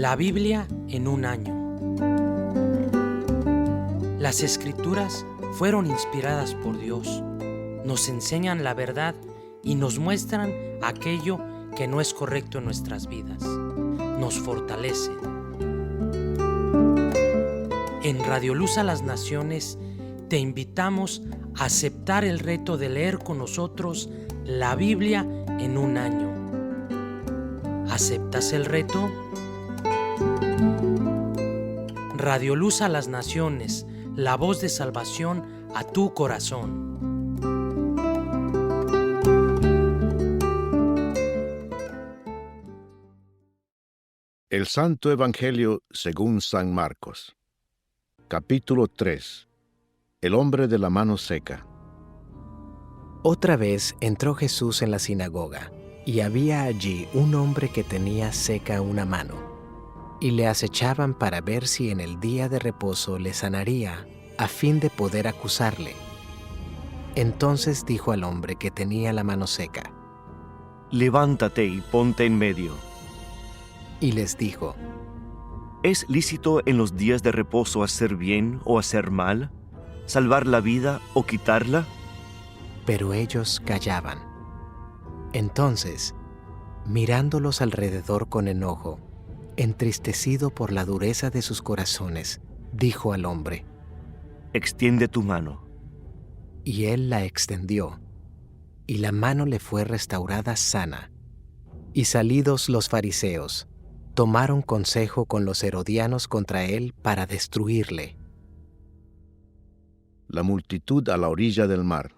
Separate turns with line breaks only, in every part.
La Biblia en un año. Las Escrituras fueron inspiradas por Dios. Nos enseñan la verdad y nos muestran aquello que no es correcto en nuestras vidas. Nos fortalecen. En Radio Luz a las Naciones te invitamos a aceptar el reto de leer con nosotros la Biblia en un año. ¿Aceptas el reto? Radio Luz a las Naciones, la voz de salvación a tu corazón.
El Santo Evangelio según San Marcos. Capítulo 3. El hombre de la mano seca.
Otra vez entró Jesús en la sinagoga, y había allí un hombre que tenía seca una mano, y le acechaban para ver si en el día de reposo le sanaría, a fin de poder acusarle. Entonces dijo al hombre que tenía la mano seca:
Levántate y ponte en medio.
Y les dijo:
¿Es lícito en los días de reposo hacer bien o hacer mal? ¿Salvar la vida o quitarla?
Pero ellos callaban. Entonces, mirándolos alrededor con enojo, entristecido por la dureza de sus corazones, dijo al hombre:
Extiende tu mano.
Y él la extendió, y la mano le fue restaurada sana. Y salidos los fariseos, tomaron consejo con los herodianos contra él para destruirle.
La multitud a la orilla del mar.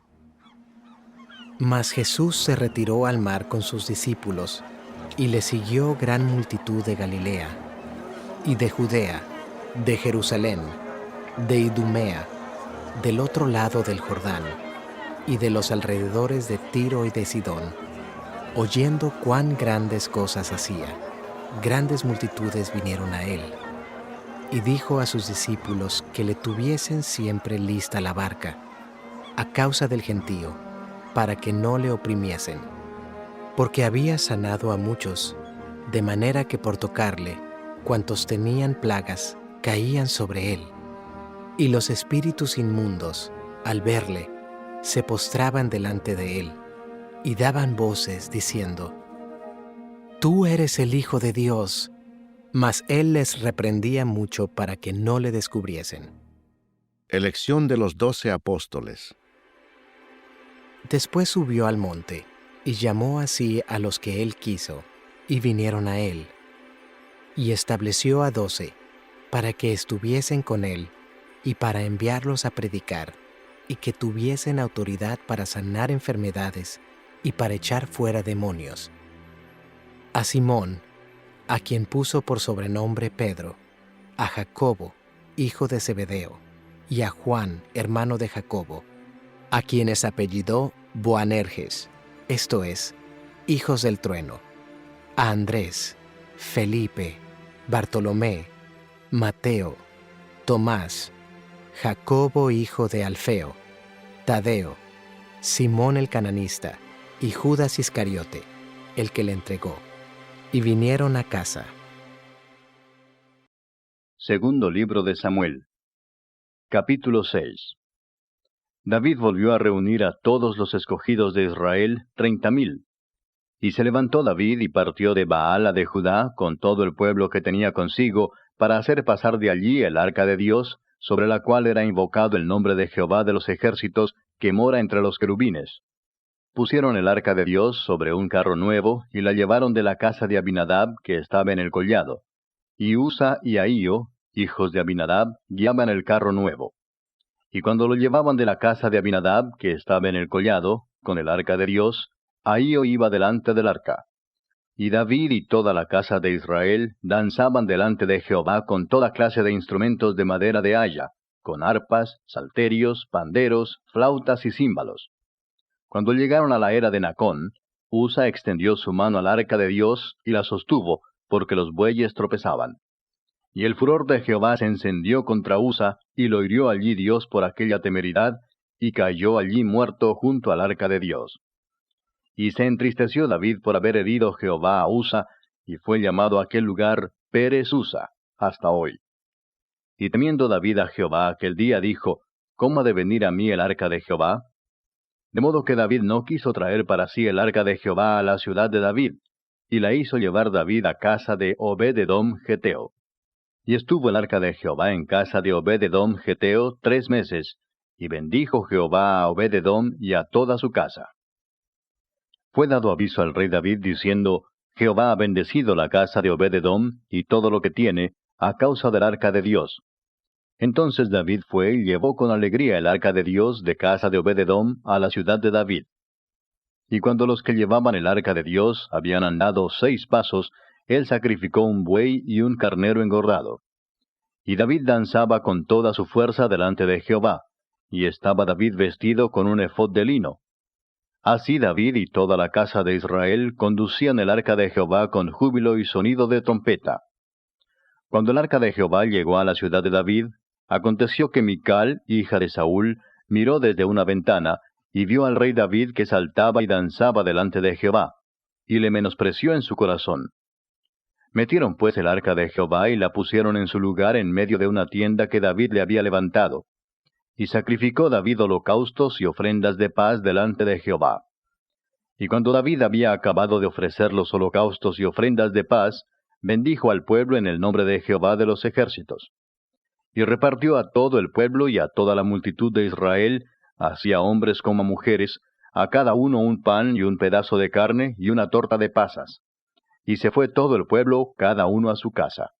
Mas Jesús se retiró al mar con sus discípulos, y le siguió gran multitud de Galilea, y de Judea, de Jerusalén, de Idumea, del otro lado del Jordán, y de los alrededores de Tiro y de Sidón, oyendo cuán grandes cosas hacía. Grandes multitudes vinieron a él, y dijo a sus discípulos que le tuviesen siempre lista la barca, a causa del gentío, para que no le oprimiesen, porque había sanado a muchos, de manera que por tocarle, cuantos tenían plagas, caían sobre él. Y los espíritus inmundos, al verle, se postraban delante de él, y daban voces diciendo: Tú eres el Hijo de Dios. Mas él les reprendía mucho para que no le descubriesen.
Elección de los 12 apóstoles.
Después subió al monte, y llamó así a los que él quiso, y vinieron a él. Y estableció a 12, para que estuviesen con él, y para enviarlos a predicar, y que tuviesen autoridad para sanar enfermedades, y para echar fuera demonios. A Simón, a quien puso por sobrenombre Pedro, a Jacobo, hijo de Zebedeo, y a Juan, hermano de Jacobo, a quienes apellidó Boanerges, esto es, hijos del trueno, a Andrés, Felipe, Bartolomé, Mateo, Tomás, Jacobo hijo de Alfeo, Tadeo, Simón el cananista, y Judas Iscariote, el que le entregó. Y vinieron a casa.
Segundo libro de Samuel. Capítulo 6. David volvió a reunir a todos los escogidos de Israel, 30,000. Y se levantó David y partió de Baala de Judá con todo el pueblo que tenía consigo, para hacer pasar de allí el arca de Dios, sobre la cual era invocado el nombre de Jehová de los ejércitos, que mora entre los querubines. Pusieron el arca de Dios sobre un carro nuevo, y la llevaron de la casa de Abinadab, que estaba en el collado. Y Usa y Ahío, hijos de Abinadab, guiaban el carro nuevo. Y cuando lo llevaban de la casa de Abinadab, que estaba en el collado, con el arca de Dios, Ahío iba delante del arca. Y David y toda la casa de Israel danzaban delante de Jehová con toda clase de instrumentos de madera de haya, con arpas, salterios, panderos, flautas y címbalos. Cuando llegaron a la era de Nacón, Usa extendió su mano al arca de Dios y la sostuvo, porque los bueyes tropezaban. Y el furor de Jehová se encendió contra Usa, y lo hirió allí Dios por aquella temeridad, y cayó allí muerto junto al arca de Dios. Y se entristeció David por haber herido Jehová a Usa, y fue llamado aquel lugar Pérez Usa, hasta hoy. Y temiendo David a Jehová aquel día dijo, ¿cómo ha de venir a mí el arca de Jehová? De modo que David no quiso traer para sí el arca de Jehová a la ciudad de David, y la hizo llevar David a casa de Obed-edom Geteo. Y estuvo el arca de Jehová en casa de Obed-edom Geteo 3 meses, y bendijo Jehová a Obed-edom y a toda su casa. Fue dado aviso al rey David diciendo, Jehová ha bendecido la casa de Obed-edom y todo lo que tiene, a causa del arca de Dios. Entonces David fue y llevó con alegría el arca de Dios de casa de Obed-edom a la ciudad de David. Y cuando los que llevaban el arca de Dios habían andado 6 pasos, él sacrificó un buey y un carnero engordado. Y David danzaba con toda su fuerza delante de Jehová, y estaba David vestido con un efod de lino. Así David y toda la casa de Israel conducían el arca de Jehová con júbilo y sonido de trompeta. Cuando el arca de Jehová llegó a la ciudad de David, aconteció que Mical, hija de Saúl, miró desde una ventana, y vio al rey David que saltaba y danzaba delante de Jehová, y le menospreció en su corazón. Metieron pues el arca de Jehová y la pusieron en su lugar en medio de una tienda que David le había levantado. Y sacrificó David holocaustos y ofrendas de paz delante de Jehová. Y cuando David había acabado de ofrecer los holocaustos y ofrendas de paz, bendijo al pueblo en el nombre de Jehová de los ejércitos. Y repartió a todo el pueblo y a toda la multitud de Israel, así a hombres como a mujeres, a cada uno un pan y un pedazo de carne y una torta de pasas. Y se fue todo el pueblo, cada uno a su casa.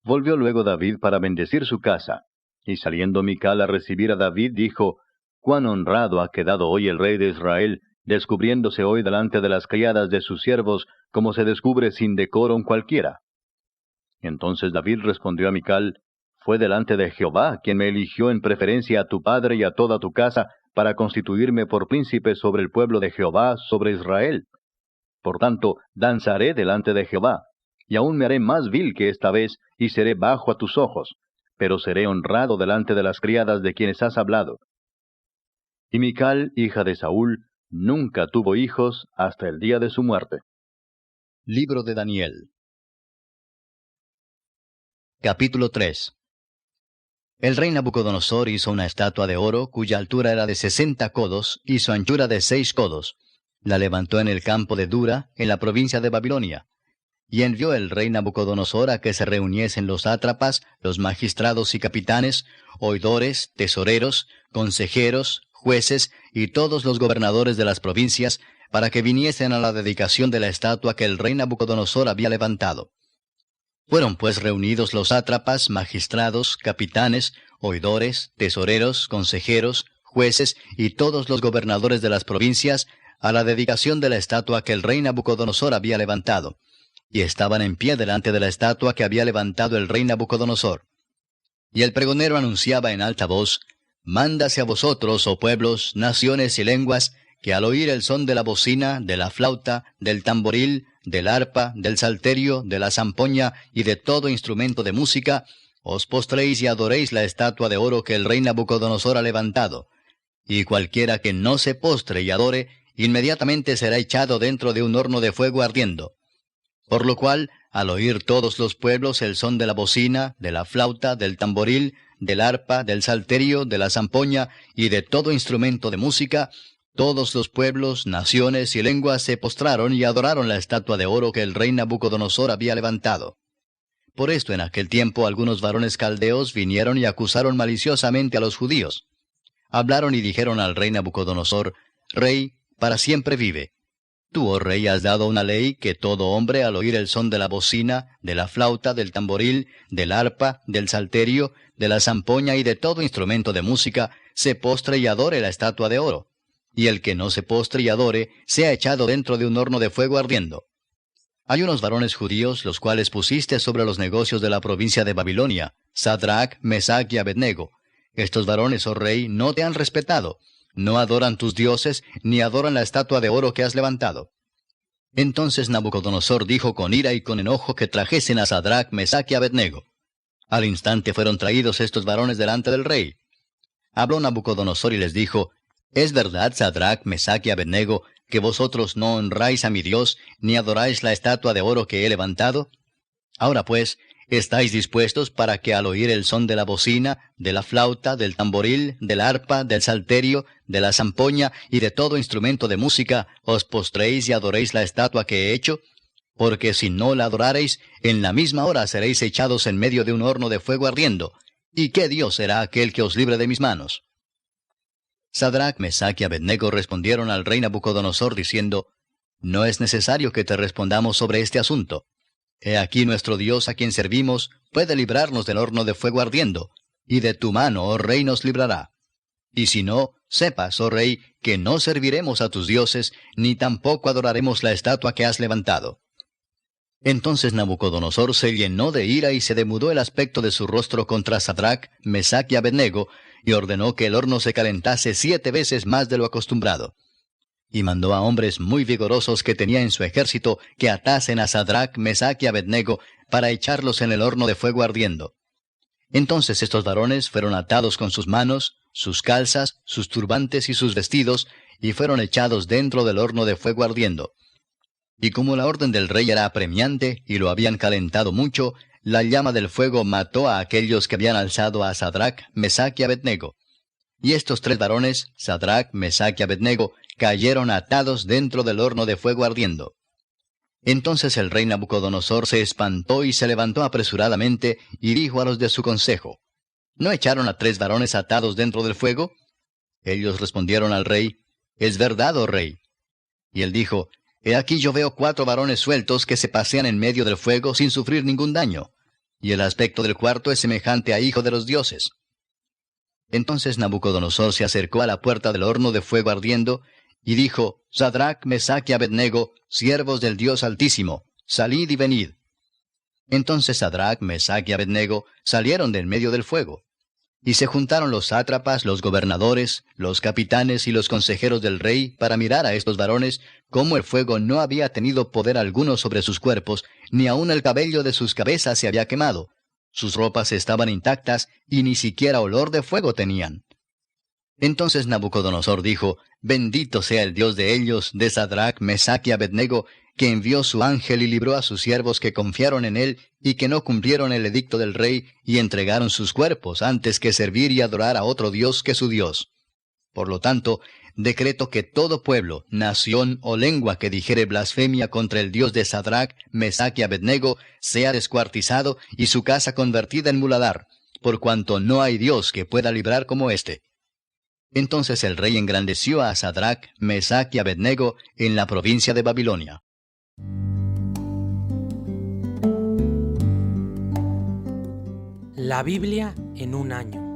Volvió luego David para bendecir su casa, y saliendo Mical a recibir a David, dijo, «Cuán honrado ha quedado hoy el rey de Israel, descubriéndose hoy delante de las criadas de sus siervos, como se descubre sin decoro cualquiera». Entonces David respondió a Mical, «Fue delante de Jehová quien me eligió en preferencia a tu padre y a toda tu casa, para constituirme por príncipe sobre el pueblo de Jehová, sobre Israel. Por tanto, danzaré delante de Jehová, y aún me haré más vil que esta vez, y seré bajo a tus ojos, pero seré honrado delante de las criadas de quienes has hablado». Y Mical, hija de Saúl, nunca tuvo hijos hasta el día de su muerte.
Libro de Daniel. Capítulo 3. El rey Nabucodonosor hizo una estatua de oro, cuya altura era de 60 codos, y su anchura de 6 codos. La levantó en el campo de Dura, en la provincia de Babilonia. Y envió el rey Nabucodonosor a que se reuniesen los sátrapas, los magistrados y capitanes, oidores, tesoreros, consejeros, jueces y todos los gobernadores de las provincias, para que viniesen a la dedicación de la estatua que el rey Nabucodonosor había levantado. Fueron pues reunidos los sátrapas, magistrados, capitanes, oidores, tesoreros, consejeros, jueces y todos los gobernadores de las provincias a la dedicación de la estatua que el rey Nabucodonosor había levantado, y estaban en pie delante de la estatua que había levantado el rey Nabucodonosor. Y el pregonero anunciaba en alta voz, «Mándase a vosotros, oh pueblos, naciones y lenguas, que al oír el son de la bocina, de la flauta, del tamboril, del arpa, del salterio, de la zampoña y de todo instrumento de música, os postréis y adoréis la estatua de oro que el rey Nabucodonosor ha levantado. Y cualquiera que no se postre y adore, inmediatamente será echado dentro de un horno de fuego ardiendo. Por lo cual, al oír todos los pueblos el son de la bocina, de la flauta, del tamboril, del arpa, del salterio, de la zampoña y de todo instrumento de música, todos los pueblos, naciones y lenguas se postraron y adoraron la estatua de oro que el rey Nabucodonosor había levantado. Por esto en aquel tiempo algunos varones caldeos vinieron y acusaron maliciosamente a los judíos. Hablaron y dijeron al rey Nabucodonosor, «Rey, para siempre vive. Tú, oh rey, has dado una ley que todo hombre al oír el son de la bocina, de la flauta, del tamboril, del arpa, del salterio, de la zampoña y de todo instrumento de música, se postre y adore la estatua de oro. Y el que no se postre y adore, sea echado dentro de un horno de fuego ardiendo. Hay unos varones judíos, los cuales pusiste sobre los negocios de la provincia de Babilonia, Sadrach, Mesach y Abednego. Estos varones, oh rey, no te han respetado, no adoran tus dioses, ni adoran la estatua de oro que has levantado». Entonces Nabucodonosor dijo con ira y con enojo que trajesen a Sadrach, Mesach y Abednego. Al instante fueron traídos estos varones delante del rey. Habló Nabucodonosor y les dijo, «¿Es verdad, Sadrach, Mesach y Abednego, que vosotros no honráis a mi Dios, ni adoráis la estatua de oro que he levantado? Ahora pues, ¿estáis dispuestos para que al oír el son de la bocina, de la flauta, del tamboril, del arpa, del salterio, de la zampoña y de todo instrumento de música, os postréis y adoréis la estatua que he hecho? Porque si no la adorareis, en la misma hora seréis echados en medio de un horno de fuego ardiendo. ¿Y qué Dios será aquel que os libre de mis manos? Sadrach, Mesach y Abednego respondieron al rey Nabucodonosor diciendo, No es necesario que te respondamos sobre este asunto. He aquí nuestro Dios a quien servimos puede librarnos del horno de fuego ardiendo, y de tu mano, oh rey, nos librará. Y si no, sepas, oh rey, que no serviremos a tus dioses, ni tampoco adoraremos la estatua que has levantado. Entonces Nabucodonosor se llenó de ira y se demudó el aspecto de su rostro contra Sadrach, Mesach y Abednego, y ordenó que el horno se calentase 7 veces más de lo acostumbrado. Y mandó a hombres muy vigorosos que tenía en su ejército que atasen a Sadrach, Mesach y Abednego para echarlos en el horno de fuego ardiendo. Entonces estos varones fueron atados con sus manos, sus calzas, sus turbantes y sus vestidos, y fueron echados dentro del horno de fuego ardiendo. Y como la orden del rey era apremiante y lo habían calentado mucho, la llama del fuego mató a aquellos que habían alzado a Sadrach, Mesach y Abednego. Y estos 3 varones, Sadrach, Mesach y Abednego, cayeron atados dentro del horno de fuego ardiendo. Entonces el rey Nabucodonosor se espantó y se levantó apresuradamente y dijo a los de su consejo, ¿No echaron a 3 varones atados dentro del fuego? Ellos respondieron al rey, Es verdad, oh rey. Y él dijo, He aquí yo veo 4 varones sueltos que se pasean en medio del fuego sin sufrir ningún daño, y el aspecto del cuarto es semejante a hijo de los dioses. Entonces Nabucodonosor se acercó a la puerta del horno de fuego ardiendo, y dijo, Sadrach, Mesach y Abednego, siervos del Dios Altísimo, salid y venid. Entonces Sadrach, Mesach y Abednego salieron del medio del fuego. Y se juntaron los sátrapas, los gobernadores, los capitanes y los consejeros del rey para mirar a estos varones, cómo el fuego no había tenido poder alguno sobre sus cuerpos, ni aun el cabello de sus cabezas se había quemado. Sus ropas estaban intactas y ni siquiera olor de fuego tenían. Entonces Nabucodonosor dijo, Bendito sea el Dios de ellos, de Sadrach, Mesach y Abednego, que envió su ángel y libró a sus siervos que confiaron en él y que no cumplieron el edicto del rey y entregaron sus cuerpos antes que servir y adorar a otro Dios que su Dios. Por lo tanto, decreto que todo pueblo, nación o lengua que dijere blasfemia contra el Dios de Sadrach, Mesach y Abednego sea descuartizado y su casa convertida en muladar, por cuanto no hay Dios que pueda librar como éste. Entonces el rey engrandeció a Sadrach, Mesach y Abednego en la provincia de Babilonia.
La Biblia en un año.